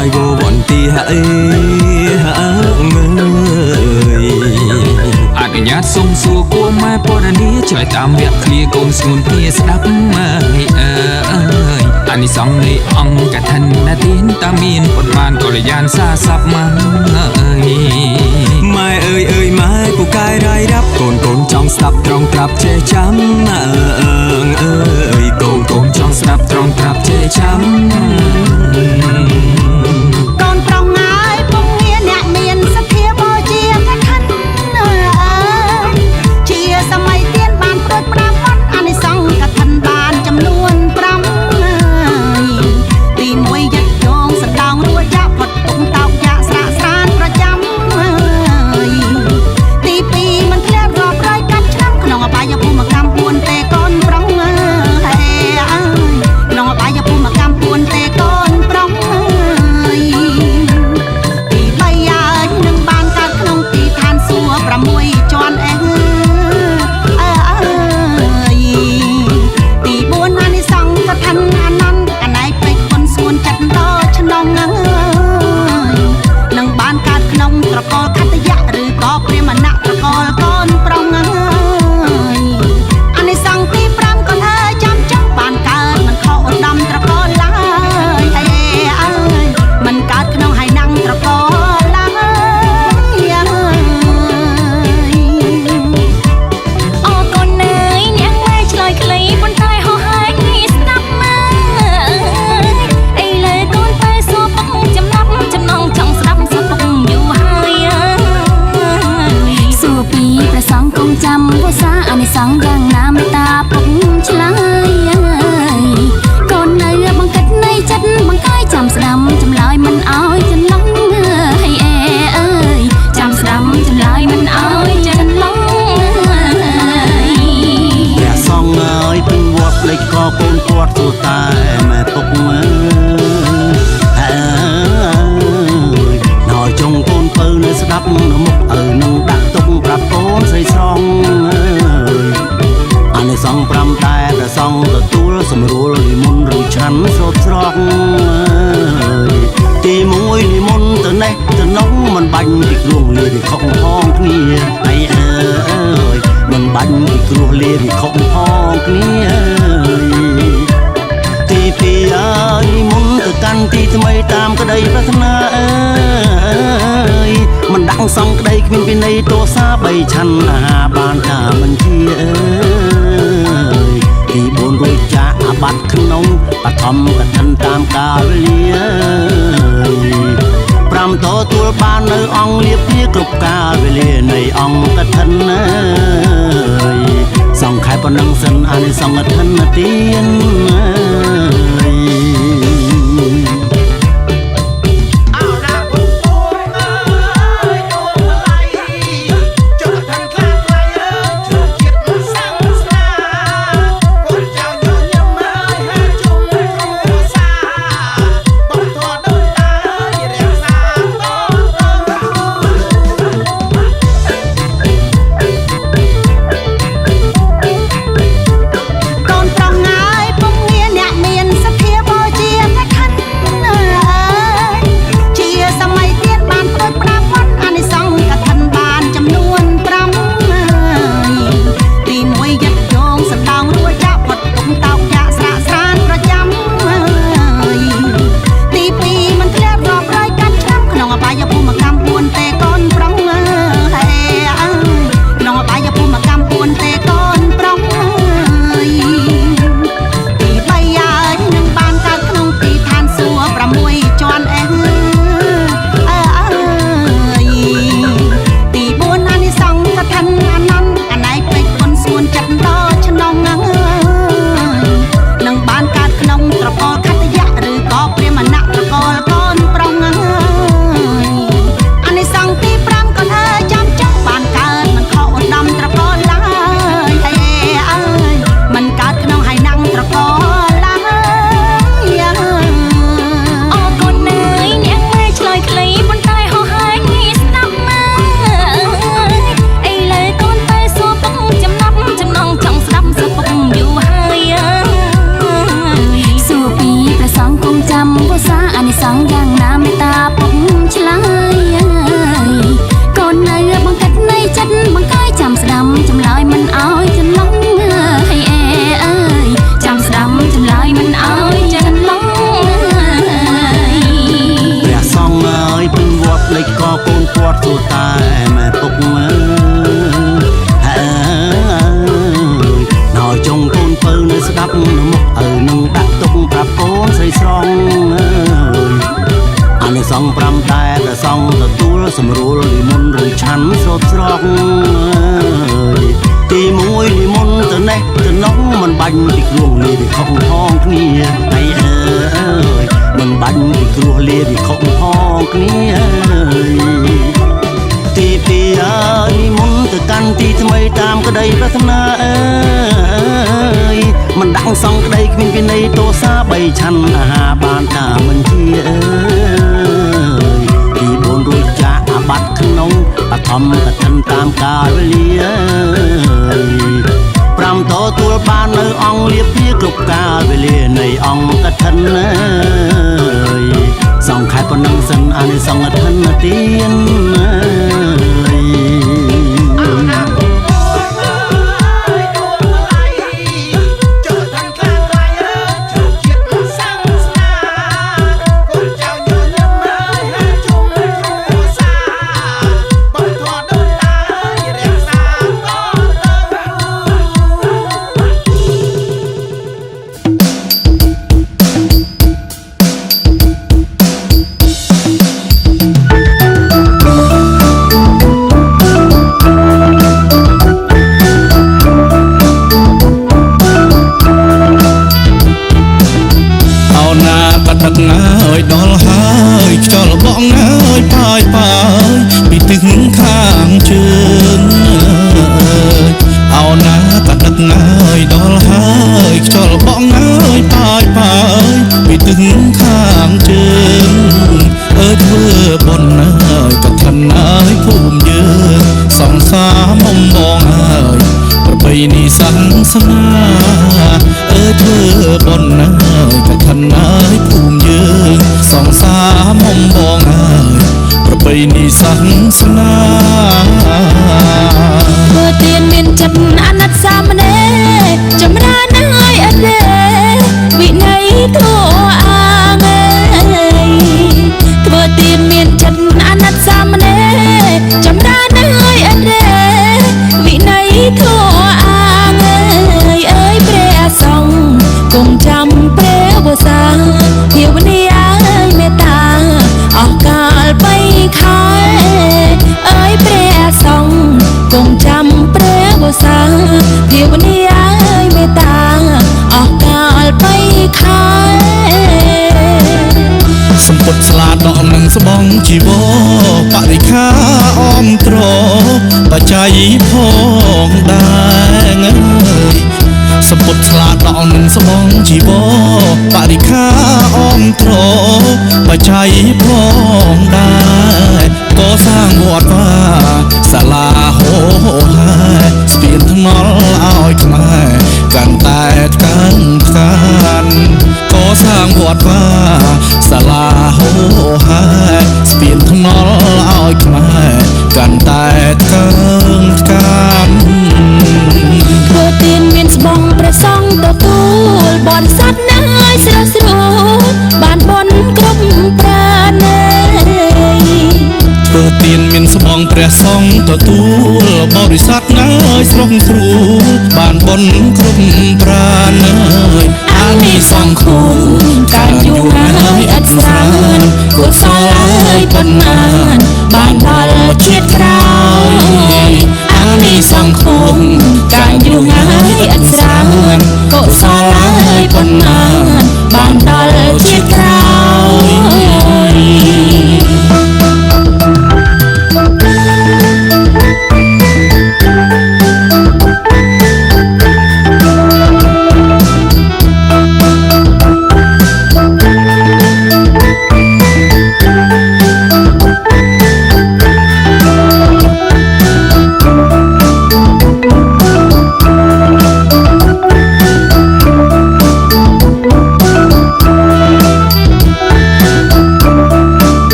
ai vô vọn tì hãy ngườiอาจญาติส่งสู่กัวมาปอดนี้ช่วยตามเวียเคลียโกนสมุนเพียสดับมาให้อันนี้สองในองกะทันนาทีนตามีนปนบานกอลยานซาซับมาไม่ไม่ผู้กายได้รับโกนจ้องสับตรงกลับเจช้ำโกนจ้องสับตรงกลับเจช้ำสมรู้ลิมนหรือฉันสดสรองตีมวยลิมนตัวไหนตัวน้องมันบังที่กลัวเลี้ยที่ของห้องนี้ไอ้มันบังที่กลัวเลี้ยที่ของห้องนี้ตีปีลิมนตัวกันที่ทำไมตามก็ได้ปรารถนามันดังสังก็ได้ขึ้นไปในตัวซาใบชันบานตามันเชี่ยที่บนรุ่ยจ่าบัดขนมปะทอมกันทันตามกาลเลียปรำต่อตัวบ้านในองเลียบเพียกลบกาเวลีในองกันทันส่องขายปนังสันอันส่องกันทันเตียนส ួរតែแม่ពុកហើយចុងកូនពៅនៅស្ដាប់នៅមុខឪនឹងដាក់ទុកប្រាប់កូនស្រីស្រងអានិសង្ឃ5តែព្រះសង្ឃទទួលសម្រួលនិមន្តឬឆាន់ស្រោតស្រង់ទីមួយនិមន្តទៅនេះទៅនោះមិនបាញ់ពីគ្រោះលាពីខុសផងគ្នាហើយមិនបាញ់ពីគ្រោះលាពីខុសផងគ្នាទីពីរនិមន្តទៅកាន់ទីថ្មីតាមក្តីប្រាថ្នាមិនដាក់សង្ឃក្តីគ្មានវិន័យទោសា3ឆាន់អាហារបានតាមបញ្ជាទី4រួចចាក់អាបត្តិក្នុងបឋមកឋិនតាមកាលវេលា5ទទួលបាននៅអង្គលៀបវាគ្រប់កាលវេលានៃអង្គកឋិនសង្ខេបប៉ុណ្ណឹងសិនអានិសង្ឃឋិនទានហើយដល់ហើយខ្យល់បងហើយប៉ាយប៉ាយពីទឹកខាងជើងអោណាក៏ដឹកហើយដល់ហើយខ្យល់បងហើយប៉ាយប៉ាយពីទឹកខាងជើងធ្វើបុណ្យហើយក៏ឋិនហើយភូមិយើងសង្សារមុំបងហើយប្របីនេះសាសនាធ្វើបុណ្យហើយក៏ឋិនហើយភូមិយើងសង្សារមុំបងហើយប្របីនេះសាសនាធ្វើទានមានចិត្តអាណិតសាមណេរចម្រើនហើយអត់ទេវិន័យធម៌អាងធ្វើទានមានចិត្តអាណិតសាមណេរចម្រើនហើយអត់ទេវិន័យធម៌អាងអើយព្រះសង្ឃគង់ចាំព្រះវស្សាភាវនាឲ្យមេត្តាអស់កាលបីខែអើយព្រះសង្ឃគង់ចាំព្រះវស្សាភាវនាឲ្យមេត្តាអស់កាលបីខែសម្ពុតស្លាដកនឹងស្បងជីវរបរិខាអមត្របច្ច័យផងដែរសម្ពុតឆ្លាតដល់នឹងស្បងជីវរបរិខាអមត្របច្ច័យផងដែរក៏សាងវត្តវាសាលាហោហាស្ពានថ្នល់ឲ្យខ្មែរកាន់តែកាន់ខានក៏សាងវត្តវាសាលាហោហាស្ពានថ្នល់ឲ្យខ្មែរកាន់តែកាន់ខានធ្វើទានមានស្បងព្រះសង្ឃទទួលបនស័ក្តិណាស់ស្រស់ស្រួលបានបនគ្រប់ប្រាណធ្វើទានមានស្បងព្រះសង្ឃទទួលបរិស័ទណាស់ស្រស់ស្រួលបានបនគ្រប់ប្រាណអានិសង្ឃគុំកាយយូរហើយអត់ស្រានគួរសល់ហើយប៉ុន្មានបានដល់ជាតិក្រោយអានិសង្ឃគុំកាយយូរហើយអត់ស្រានគួរសល់ហើយប៉ុន្មានបានដល់ជាតិក្រោយ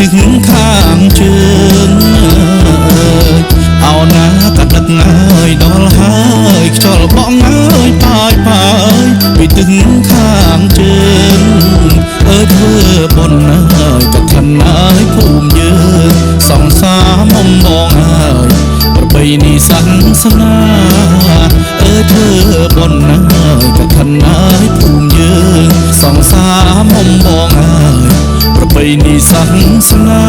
ទឹកខាងជើង ณีสังสนาเธอบนนายกับท่านนายภูมิยืนสองสามมองอายประเพณีสังสนา